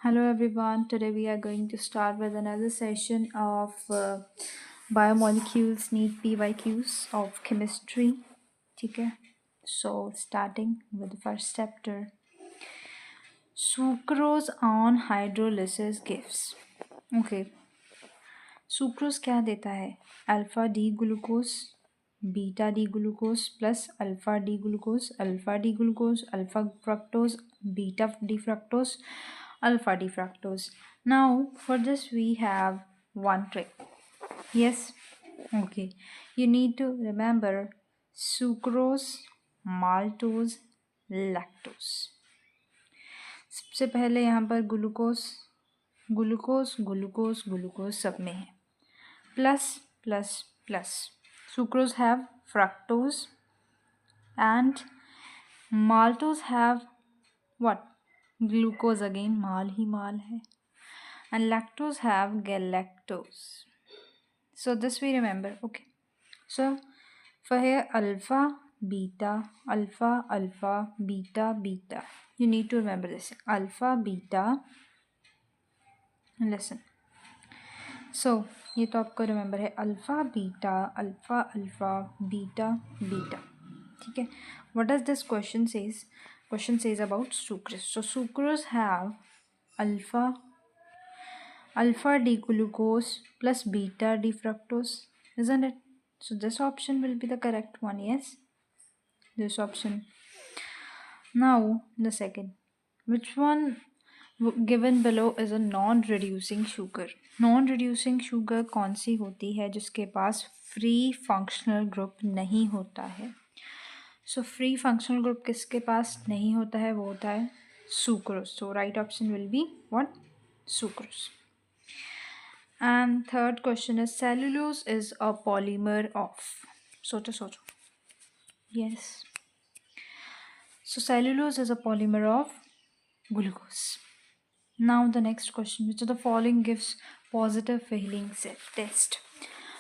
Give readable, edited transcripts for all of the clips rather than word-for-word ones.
Hello everyone. Today we are going to start with another session of biomolecules need PYQs of chemistry. ठीक है? So starting with the first chapter. Sucrose on hydrolysis gives. Okay. Sucrose क्या देता है? Alpha D glucose beta D glucose plus alpha D glucose alpha fructose beta D fructose alpha D fructose. Now for this we have one trick. Yes, okay. You need to remember sucrose, maltose, lactose. सबसे पहले यहाँ पर glucose glucose glucose glucose सब में है plus plus plus sucrose have fructose and maltose have what? Glucose again, माल ही माल है. And lactose have galactose. So this we remember. Okay. So for here alpha, beta, beta. You need to remember this. Alpha, beta. Listen. So ये तो आपको remember है alpha, beta, beta. ठीक है. What does this question says? Question says about sucrose. So sucrose have alpha D glucose plus beta D fructose, isn't it? So this option will be the correct one. Yes, this option. Now the second, which one given below is a non-reducing sugar? Non-reducing sugar कौन सी होती है जिसके पास free functional group नहीं होता है? So free functional group किसके पास नहीं होता है? वो होता है sucrose. So right option will be what? Sucrose. And third question is cellulose is a polymer of. Socho. Yes. So cellulose is a polymer of glucose. Now the next question, which of the following gives positive Fehling test?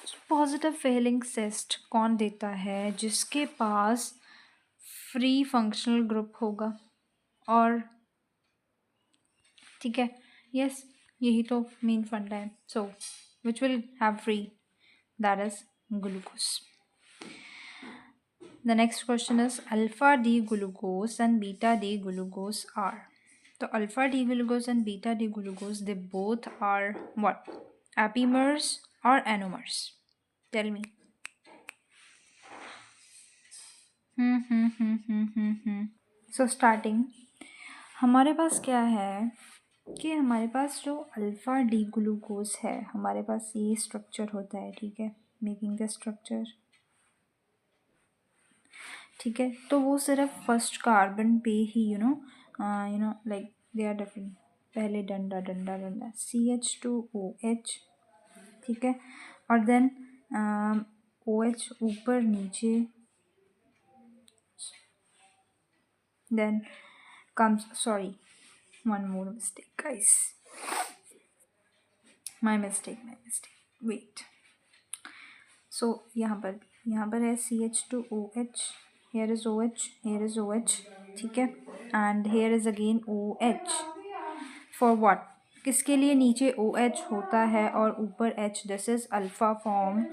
So positive Fehling test कौन देता है जिसके पास free functional group होगा और ठीक है. Yes, यही तो मेन फंडा है. So which will have free? That is glucose. The next question is alpha D glucose and beta D glucose are. So alpha D glucose and beta D glucose, they both are what? Apimers or anomers? Tell me. So starting, हमारे पास क्या है कि हमारे पास जो alpha D glucose है हमारे पास ये structure होता है. ठीक है, मेकिंग द स्ट्रक्चर. ठीक है, तो वो सिर्फ फर्स्ट कार्बन पे ही you know like they are different. पहले डंडा CH2OH. ठीक है, और देन OH ऊपर नीचे. Then comes, sorry, one more mistake guys, my mistake. Wait. So यहाँ पर है CH2OH. Here is OH. ठीक है, and here is again OH. For what? किसके लिए नीचे OH होता है और ऊपर H? This is alpha form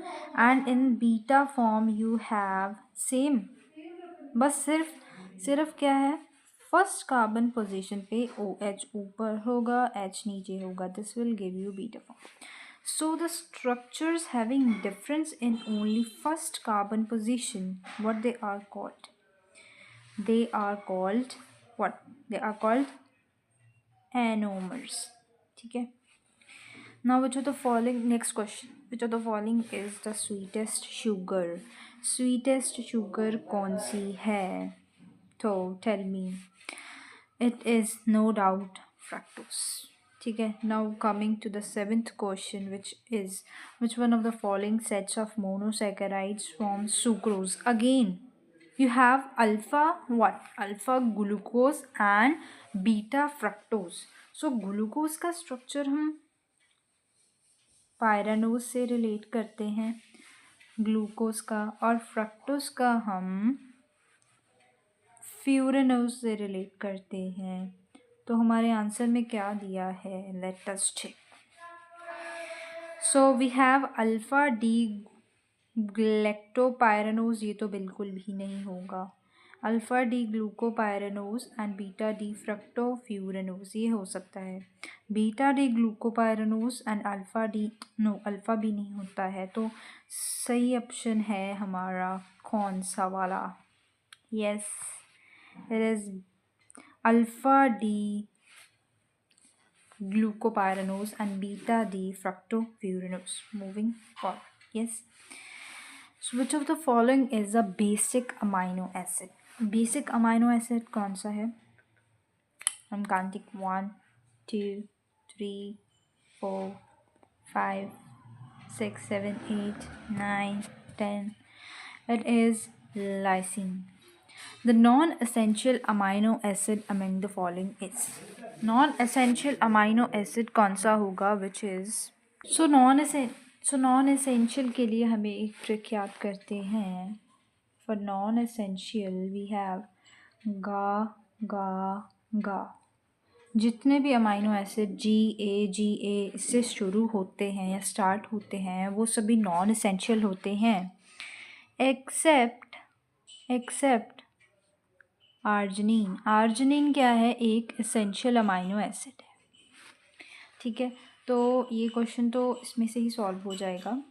and in beta form you have same. बस सिर्फ क्या है? फर्स्ट कार्बन पोजीशन पे OH ऊपर होगा, H नीचे होगा. This will give you beta form. So the structures having difference in only first carbon position, what they are called? They are called what? They are called anomers. ठीक है. Now which of the following, next question, which of the following is the sweetest sugar? Sweetest sugar कौन सी है? तो tell me. It is no doubt fructose. ठीक है. Now coming to the seventh question, which is which one of the following sets of monosaccharides forms sucrose? Again you have alpha what? Alpha glucose and beta fructose. So glucose का structure हम pyranose से relate करते हैं glucose का, और fructose का हम furanose से रिलेट करते हैं. तो हमारे आंसर में क्या दिया है, let us check. So we have alpha D galactopyranose, ये तो बिल्कुल भी नहीं होगा। Alpha D glucopyranose and beta D fructofuranose, ये हो सकता है। Beta D glucopyranose and alpha D, no alpha भी नहीं होता है। तो सही ऑप्शन है हमारा कौन सा वाला? Yes, it is alpha D glucopyranose and beta D fructofuranose. Moving forward. Yes. So which of the following is a basic amino acid? Basic amino acid कौन सा है? I'm counting 1, 2, 3, 4, 5, 6, 7, 8, 9, 10. It is lysine. The non-essential amino acid among the following is. Non-essential amino acid कौन सा होगा? Which is non-essential के लिए हमें एक ट्रिक याद करते हैं. For non-essential we have ga. जितने भी अमाइनो एसिड जी ए इससे शुरू होते हैं या स्टार्ट होते हैं वो सभी नॉन एसेंशियल होते हैं, एक्सेप्ट आर्जिनिन. आर्जिनिन क्या है? एक एसेंशियल अमाइनो एसिड है. ठीक है, तो ये क्वेश्चन तो इसमें से ही सॉल्व हो जाएगा.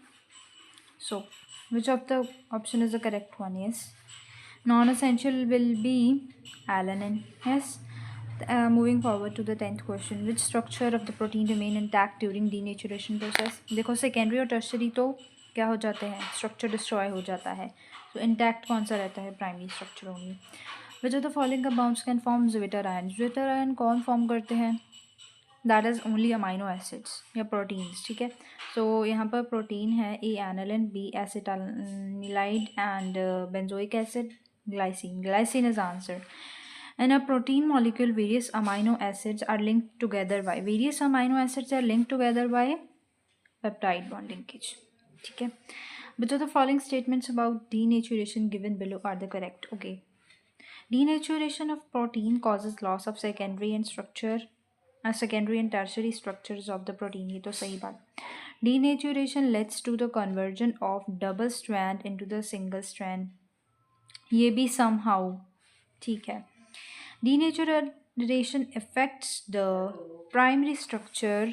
So which of the option is the correct one? Yes, non essential will be alanine. Yes. Moving forward to the 10th question, which structure of the protein remain intact during denaturation process? देखो secondary और tertiary तो क्या हो जाते हैं, structure destroy हो जाता है. तो इंटैक्ट कौन सा रहता है? Primary structure only. Which of the following compounds can form zwitter ion? Zwitter ion कौन फॉर्म करते हैं? That is only amino acids या प्रोटीन्स. ठीक है, तो यहाँ पर प्रोटीन है A alanine, B acetylide and benzoic acid, glycine. Glycine is answer. In a protein molecule, various amino acids are linked together by peptide bond linkage. ठीक है. Which of the following statements about denaturation given below are the correct? Okay. Denaturation of protein causes loss of secondary and tertiary structures of the protein. ये तो सही बात. Denaturation leads to the conversion of double strand into the single strand. ये भी somehow ठीक है. Denaturation affects the primary structure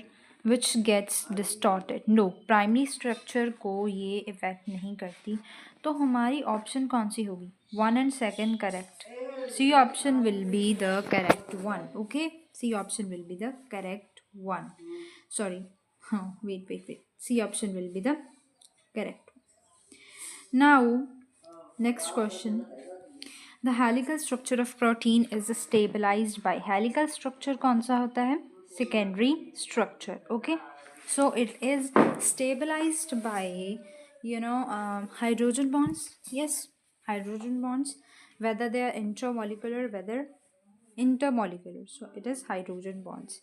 which gets distorted. No, primary structure को ये इफेक्ट नहीं करती. तो हमारी ऑप्शन कौन सी होगी? 1 and 2 correct. C option will be the correct one. Okay, C option will be the correct one. Sorry, wait. C option will be the correct. Now, next question. The helical structure of protein is stabilized by. Helical structure कौन सा होता है? Secondary structure. Okay, so it is stabilized by hydrogen bonds. Yes, hydrogen bonds, whether they are intramolecular, whether intermolecular. So it is hydrogen bonds.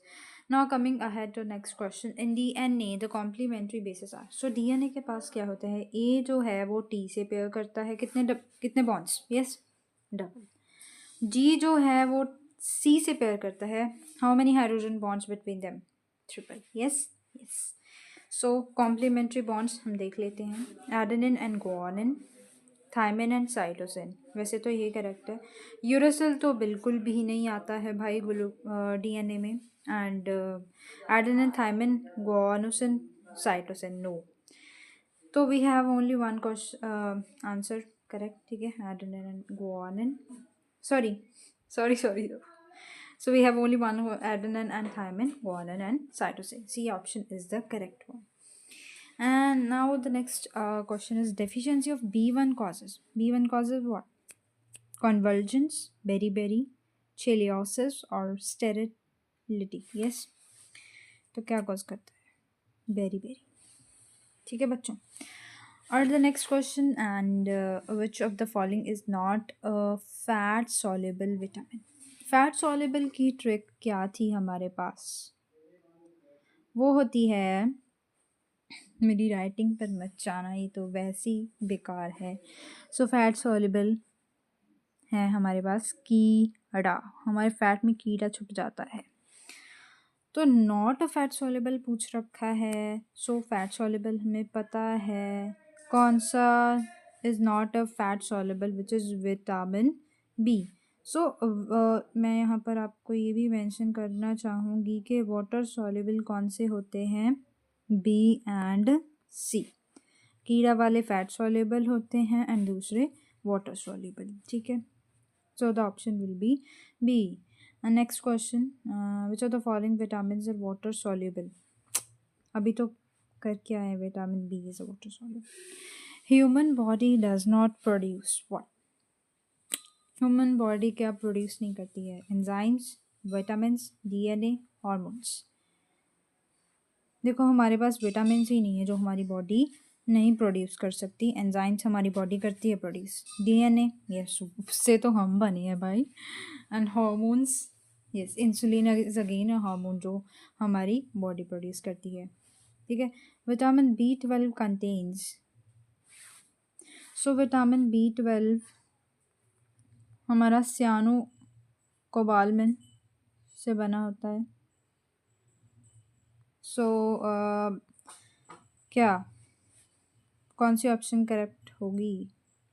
Now coming ahead to next question. In DNA the complementary bases are. So DNA के पास क्या होता है? A जो है वो T से pair करता है कितने bonds? Yes, double. जी जो है वो सी से पेयर करता है. How many hydrogen bonds between them? Triple. Yes. So complementary bonds हम देख लेते हैं. Adenine and guanine, thymine and cytosine. वैसे तो ये करेक्ट है. यूरेसिल तो बिल्कुल भी नहीं आता है भाई DNA में. And adenine, thymine, guanosine, cytosine, no. तो we have only one question answer correct. ठीक है, adenine and guanine. Sorry. So we have only one, adenine and thymine, guanine and cytosine. C option is the correct one. And now the next question is deficiency of B1 causes. B1 causes what? Convergence, beriberi, chiliosis or sterility. Yes. तो क्या cause करता है? beriberi. ठीक है बच्चों. Or the next question, and which of the following is not a fat soluble vitamin? Fat soluble की trick क्या थी हमारे पास? वो होती है, मेरी राइटिंग पर मत जाना, ये तो वैसी बेकार है. सो फैट soluble है हमारे पास कीड़ा. हमारे फैट में कीड़ा छुप जाता है. तो नॉट अ फैट सॉल्युबल पूछ रखा है, सो फैट सॉल्युबल हमें पता है। कौन सा is not a fat soluble, which is vitamin B. So मैं यहाँ पर आपको ये भी मेंशन करना चाहूँगी कि वाटर सॉल्युबल कौन से होते हैं, बी एंड सी। कीड़ा वाले फैट सॉल्युबल होते हैं एंड दूसरे वाटर सॉल्युबल, ठीक है। So the option will be B. And next question, which of the following vitamins are water soluble? अभी तो करके आए vitamin B is water soluble. Human body does not produce what? Human body क्या produce नहीं करती है? Enzymes, vitamins, DNA, hormones. देखो हमारे पास विटामिन्स ही नहीं है जो हमारी बॉडी नहीं प्रोड्यूस कर सकती। एंजाइम्स हमारी बॉडी करती है प्रोड्यूस। डीएनए, यस उससे तो हम बने हैं भाई। And hormones, yes insulin is again a hormone जो हमारी बॉडी प्रोड्यूस करती है, ठीक है। Vitamin B12 contains, so vitamin B12 हमारा सियानो कोबालमिन से बना होता है। सो क्या कौन सी ऑप्शन करेक्ट होगी?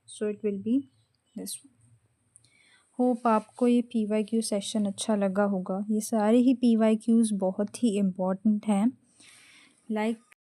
So it will be this one. Hope आपको ये PYQ सेशन अच्छा लगा होगा। ये सारे ही PYQs बहुत ही इम्पोर्टेंट हैं। लाइक